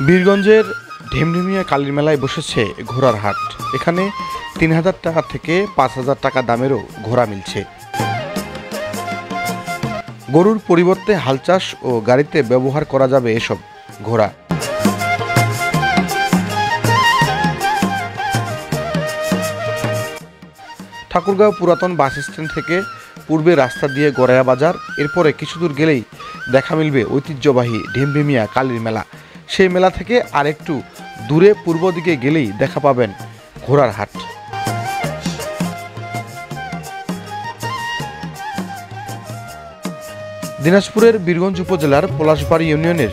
বীরগঞ্জের ঢেমঢেমিয়া কালীর মেলায় বসেছে ঘোড়ার হাট। এখানে ৩,০০০ টাকা থেকে ৫,০০০ টাকা দামেরও ঘোড়া মিলছে। গরুর পরিবর্তে হাল চাষ ও গাড়িতে ব্যবহার করা যাবে এসব ঘোড়া। ঠাকুরগাঁও পুরাতন বাস স্ট্যান্ড থেকে পূর্বে রাস্তা দিয়ে গড়াইয়া বাজার, এরপরে কিছু দূর গেলেই দেখা মিলবে ঐতিহ্যবাহী ঢেমঢেমিয়া কালীর মেলা। সেই মেলা থেকে আরেকটু দূরে পূর্ব দিকে গেলেই দেখা পাবেন ঘোড়ার হাট। দিনাজপুরের বীরগঞ্জ উপজেলার পলাশবাড়ি ইউনিয়নের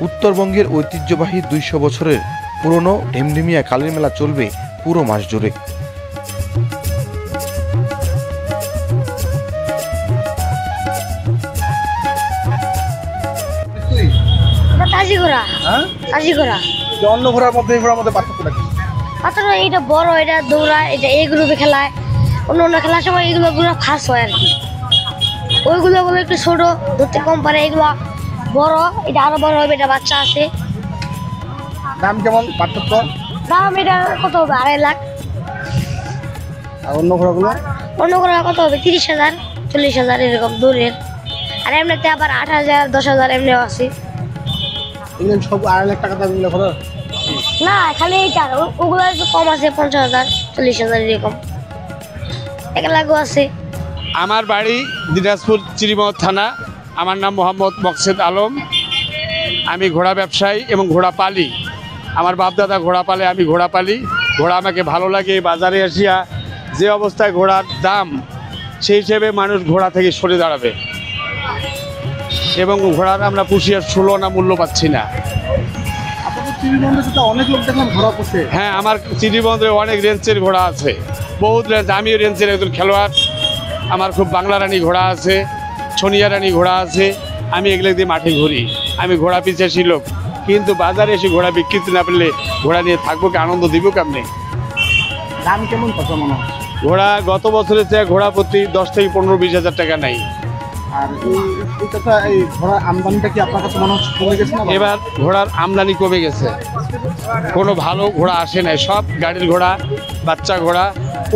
উত্তরবঙ্গের ঐতিহ্যবাহী ২০০ বছরের পুরনো ঢেমঢেমিয়া কালীর মেলা চলবে পুরো মাস জুড়ে। অন্য ঘোড়ার মধ্যে এই ঘোড়ার মধ্যে পার্থক্যটা কি? পার্থক্য এটা বড়, এটা দৌড়ায়, এটা এই গ্রুপে খেলায়। অন্য খেলার সময় এগুলো ফার্স্ট হয় আর কি। ওইগুলো বলে একটু ছোট, ধরতে কম পারে। এগুলো বড়, এটা আরো বড় হবে, এটা বাচ্চা আছে। দাম কেমন পার্থক্য? দাম এটা কত হবে? ২.৫ লাখ। আর অন্য ঘোড়াগুলো? অন্য ঘোড়া কত হবে? ৩০,০০০, ৪০,০০০ এরকম দূরের। আর এমনিতে আবার ৮,০০০, ১০,০০০ এমনিও আছে। এগুলো সব ২.৫ লাখ টাকা দাম এগুলো ঘোড়া? না, খালি এইটা, ওগুলো একটু কম আছে, ৫০,০০০, ৪০,০০০ এরকম। ১ লাখও আছে। আমার বাড়ি দিনাজপুর চিরিমহল থানা। আমার নাম মোহাম্মদ মকসেদ আলম। আমি ঘোড়া ব্যবসায়ী এবং ঘোড়া পালি। আমার বাপদাদা ঘোড়া পালে, আমি ঘোড়া পালি। ঘোড়া আমাকে ভালো লাগে। বাজারে আসিয়া যে অবস্থায় ঘোড়ার দাম, সেই হিসেবে মানুষ ঘোড়া থেকে সরে দাঁড়াবে এবং ঘোড়ার আমরা পুষিয়ার তুলনা মূল্য পাচ্ছি না। অনেক লোক দেখলাম ঘোড়া পুষে। হ্যাঁ, আমার চিরিবন্দরে অনেক রেঞ্জের ঘোড়া আছে, বহুত রেঞ্জ। আমিও রেঞ্জের একজন খেলোয়াড়। আমার খুব বাংলা রানী ঘোড়া আছে, ছনিয়া রানী ঘোড়া আছে। আমি এগুলো দিয়ে মাঠে ঘুরি। আমি ঘোড়া পিছাসি লোক, কিন্তু বাজারে এসে ঘোড়া বিক্রিতে না পেলে ঘোড়া নিয়ে থাকবো কি, আনন্দ দিব কেমনে? দাম কেমন কত মনে হয়? ঘোড়া গত বছরের চেয়ে ঘোড়া প্রতি ১০ থেকে ১৫-২০,০০০ টাকা নেই। আর এই ঘোড়ার আমদানিটা কি আপনার কাছে মনে হচ্ছে কমে গেছে না? এবার ঘোড়ার আমদানি কমে গেছে। কোনো ভালো ঘোড়া আসে নাই। সব গাড়ির ঘোড়া, বাচ্চা ঘোড়া,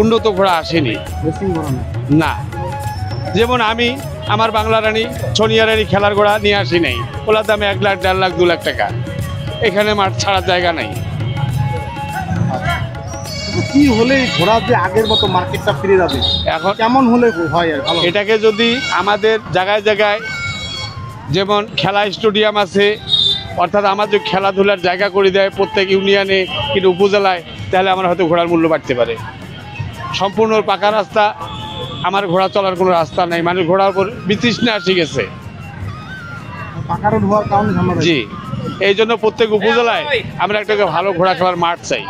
উন্নত ঘোড়া আসেনি। রেসিং ঘোড়া না, যেমন আমি আমার বাংলা রানী, ছনিয়া রানী খেলার ঘোড়া নিয়ে আসি নাই। ওলার দামে ১ লাখ, ১.৫ লাখ, ২ লাখ টাকা। এখানে মাঠ ছাড়ার জায়গা নাই। কি হলে ঘোড়া যে আগের মতো মার্কেটটা ফিরে যাবে? এখন কেমন হলে হয় আর ভালো? এটাকে যদি আমাদের জায়গায় জায়গায়, যেমন খেলা স্টেডিয়াম আছে, অর্থাৎ আমাদের খেলাধুলার জায়গা করে দেয় প্রত্যেক ইউনিয়নে কিন্তু উপজেলায়, তাহলে আমার হয়তো ঘোড়ার মূল্য বাড়তে পারে। সম্পূর্ণ পাকা রাস্তা, আমার ঘোড়া চলার কোনো রাস্তা নাই। মানে ঘোড়ার উপর বিতৃষ্ণা আসে গেছে। পাকা রোড হওয়ার কারণে ঝামেলা। জি, এই জন্য প্রত্যেক উপজেলায় আমরা একটা ভালো ঘোড়া খেলার মাঠ চাই।